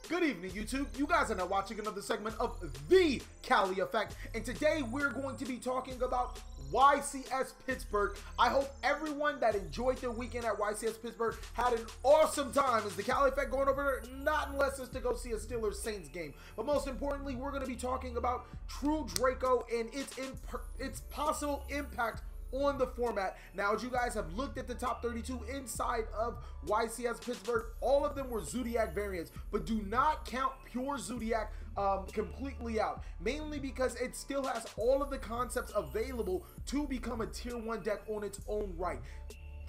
Good evening, YouTube. You guys are now watching another segment of The Cali Effect, and today we're going to be talking about YCS Pittsburgh. I hope everyone that enjoyed their weekend at YCS Pittsburgh had an awesome time. As the Cali Effect going over there, not unless it's to go see a Steelers-Saints game. But most importantly, we're going to be talking about True Draco and its possible impact on the format. Now, as you guys have looked at the top 32 inside of YCS Pittsburgh, all of them were Zoodiac variants, but do not count pure Zoodiac completely out, mainly because it still has all of the concepts available to become a tier 1 deck on its own right.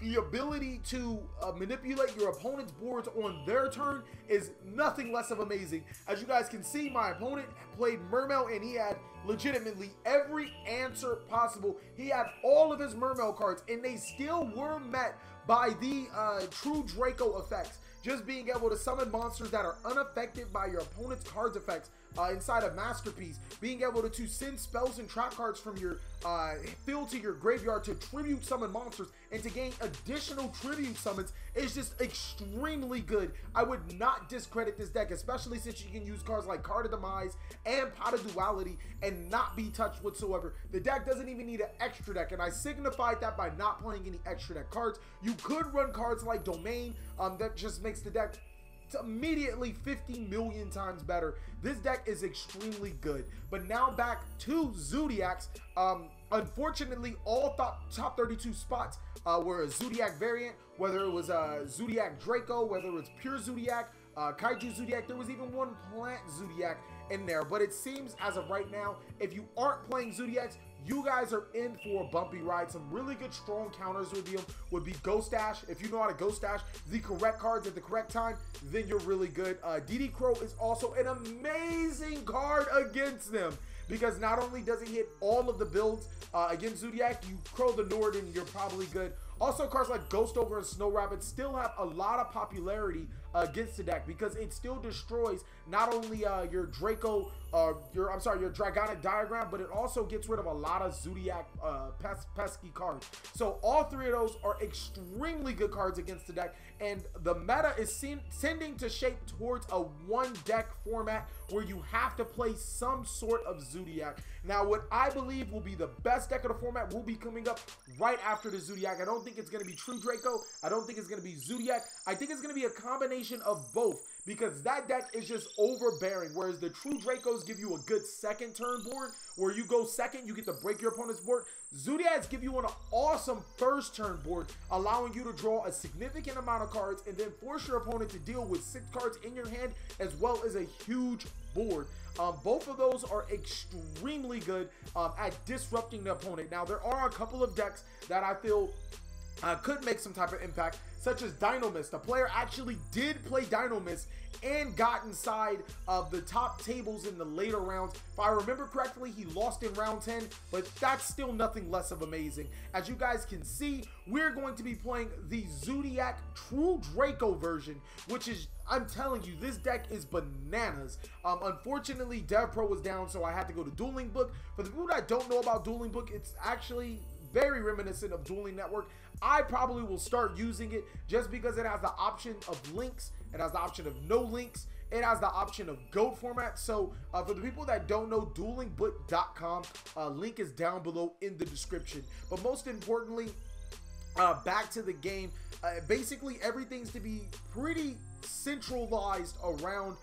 The ability to manipulate your opponent's boards on their turn is nothing less of amazing. As you guys can see, my opponent played Mermail and he had legitimately every answer possible. He had all of his Mermail cards and they still were met by the True Draco effects. Just being able to summon monsters that are unaffected by your opponent's card's effects inside of Masterpiece, being able to send spells and trap cards from your field to your graveyard to tribute summon monsters and to gain additional tribute summons is just extremely good. I would not discredit this deck, especially since you can use cards like Card of Demise and Pot of Duality and not be touched whatsoever. The deck doesn't even need an extra deck, and I signified that by not playing any extra deck cards. You could run cards like Domain, that just makes the deck immediately 50 million times better. This deck is extremely good. But now back to Zoodiacs. Unfortunately, all top 32 spots were a Zoodiac variant, whether it was Zoodiac Draco, whether it was pure Zoodiac, Kaiju Zoodiac. There was even one plant Zoodiac in there. But it seems as of right now, if you aren't playing Zoodiacs, you guys are in for a bumpy ride. Some really good strong counters with them would be Ghost Dash. If you know how to Ghost Dash the correct cards at the correct time, then you're really good. DD Crow is also an amazing card against them, because not only does he hit all of the builds against Zoodiac, you Crow the Nord and you're probably good. Also, cards like Ghost Ogre and Snow Rabbit still have a lot of popularity against the deck, because it still destroys not only your Draco, your Dragonic Diagram, but it also gets rid of a lot of Zoodiac pesky cards. So all three of those are extremely good cards against the deck, and the meta is tending to shape towards a one deck format where you have to play some sort of Zoodiac. Now, what I believe will be the best deck of the format will be coming up right after the Zoodiac. I don't think it's going to be True Draco. I don't think it's going to be Zoodiac. I think it's going to be a combination of both, because that deck is just overbearing, whereas the True Dracos give you a good second turn board, where you go second, you get to break your opponent's board. Zoodiacs give you an awesome first turn board, allowing you to draw a significant amount of cards and then force your opponent to deal with 6 cards in your hand, as well as a huge board. Both of those are extremely good at disrupting the opponent. Now, there are a couple of decks that I feel could make some type of impact, such as Dynomist. The player actually did play Dynomist and got inside of the top tables in the later rounds. If I remember correctly, he lost in round 10, but that's still nothing less of amazing. As you guys can see, we're going to be playing the Zoodiac True Draco version, which is, I'm telling you, this deck is bananas. Unfortunately, Dev Pro was down, so I had to go to Dueling Book. For the people that don't know about Dueling Book, it's actually very reminiscent of Dueling Network. I probably will start using it just because it has the option of links, it has the option of no links, it has the option of GOAT format. So for the people that don't know, duelingbook.com, link is down below in the description. But most importantly, back to the game, basically everything's to be pretty centralized around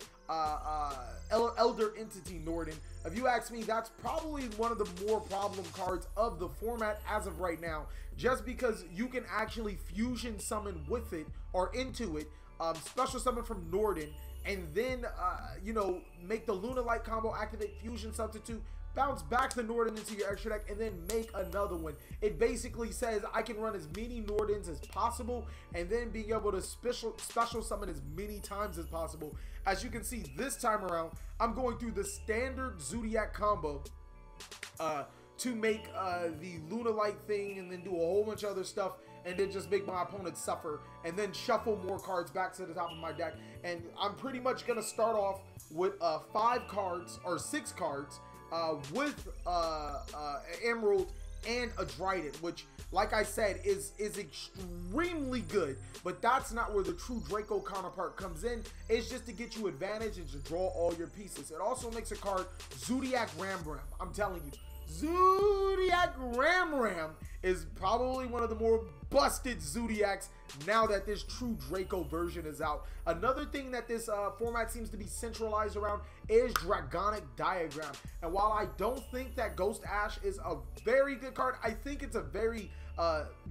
Elder Entity Norden. If you ask me, that's probably one of the more problem cards of the format as of right now, just because you can actually fusion summon with it or into it, special summon from Norden, and then you know, make the Luna Light combo, activate fusion substitute, bounce back the Norden into your extra deck, and then make another one. It basically says I can run as many Nordens as possible, and then being able to special summon as many times as possible. As you can see, this time around, I'm going through the standard Zoodiac combo to make the Luna Light thing, and then do a whole bunch of other stuff, and then just make my opponent suffer, and then shuffle more cards back to the top of my deck. And I'm pretty much going to start off with 5 cards, or 6 cards, with Emerald and a Trident, which, like I said, is extremely good, but that's not where the true Draco counterpart comes in. It's just to get you advantage and to draw all your pieces. It also makes a card Zoodiac Ram. I'm telling you, Zoodiac Ram is probably one of the more busted Zoodiacs now that this true Draco version is out. Another thing that this format seems to be centralized around is Dragonic Diagram. And while I don't think that Ghost Ash is a very good card, I think it's a very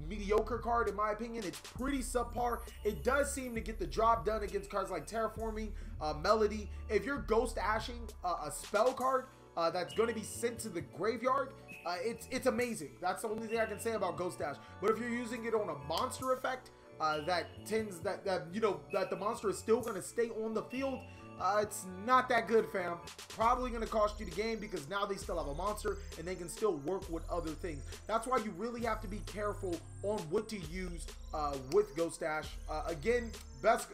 mediocre card in my opinion. It's pretty subpar. It does seem to get the job done against cards like Terraforming, Melody. If you're Ghost Ashing a spell card that's going to be sent to the graveyard, it's amazing. That's the only thing I can say about Ghost Dash. But if you're using it on a monster effect that the monster is still going to stay on the field, it's not that good, fam. Probably going to cost you the game because now they still have a monster and they can still work with other things. That's why you really have to be careful on what to use with Ghost Dash. Again, best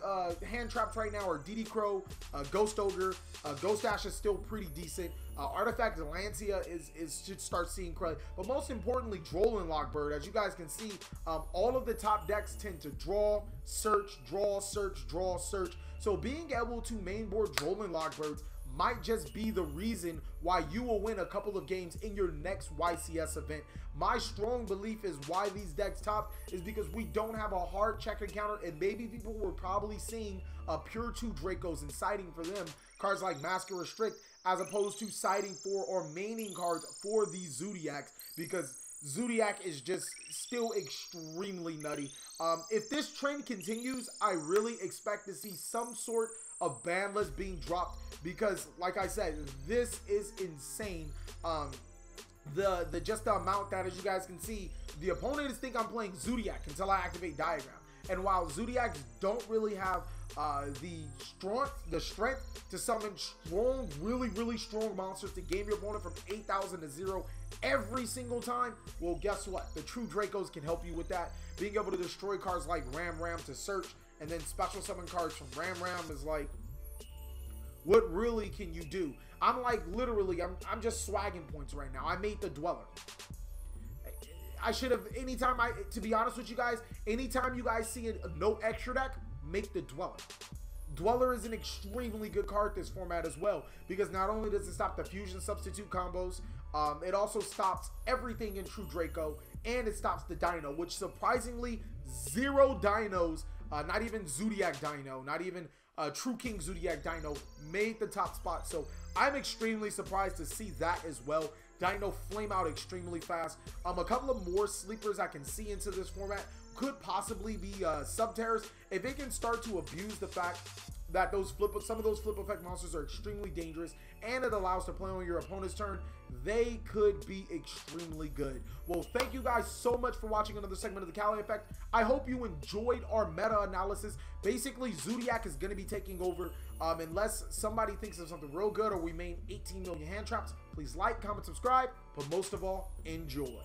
hand traps right now are DD Crow, Ghost Ogre. Ghost Dash is still pretty decent. Artifact Lancia should start seeing credit. But most importantly, Droll and Lockbird. As you guys can see, all of the top decks tend to draw, search, draw, search, draw, search. So being able to mainboard Droll and Lockbirds might just be the reason why you will win a couple of games in your next YCS event. My strong belief is why these decks top is because we don't have a hard check encounter, and maybe people were probably seeing pure 2 Dracos and siding for them, cards like Mask and Restrict, as opposed to siding for or maining cards for these Zoodiacs, because Zoodiac is just still extremely nutty. If this trend continues, I really expect to see some sort of ban list being dropped, because like I said, this is insane. Just the amount that, as you guys can see, the opponent is think I'm playing Zoodiac until I activate Diagram. And while Zoodiacs don't really have the strength to summon strong, really strong monsters to game your opponent from 8,000 to 0 every single time, well, guess what? The true Dracos can help you with that. Being able to destroy cards like Ram to search, and then special summon cards from Ram is like, what really can you do? I'm like, literally, I'm just swagging points right now. I made the Dweller. I should have, to be honest with you guys, anytime you guys see a no extra deck, make the Dweller. Dweller is an extremely good card this format as well, because not only does it stop the fusion substitute combos, it also stops everything in True Draco, and it stops the Dino, which surprisingly, 0 dinos, not even Zoodiac Dino, not even True King Zoodiac Dino made the top spot. So I'm extremely surprised to see that as well. Dino flame out extremely fast. A couple of more sleepers I can see into this format could possibly be Subterrors. If it can start to abuse the fact that some of those flip effect monsters are extremely dangerous, and it allows to play on your opponent's turn, they could be extremely good. Well, thank you guys so much for watching another segment of the TheCaliEffect. I hope you enjoyed our meta analysis. Basically, Zoodiac is going to be taking over unless somebody thinks of something real good or we main 18 million hand traps. Please like, comment, subscribe, but most of all, enjoy.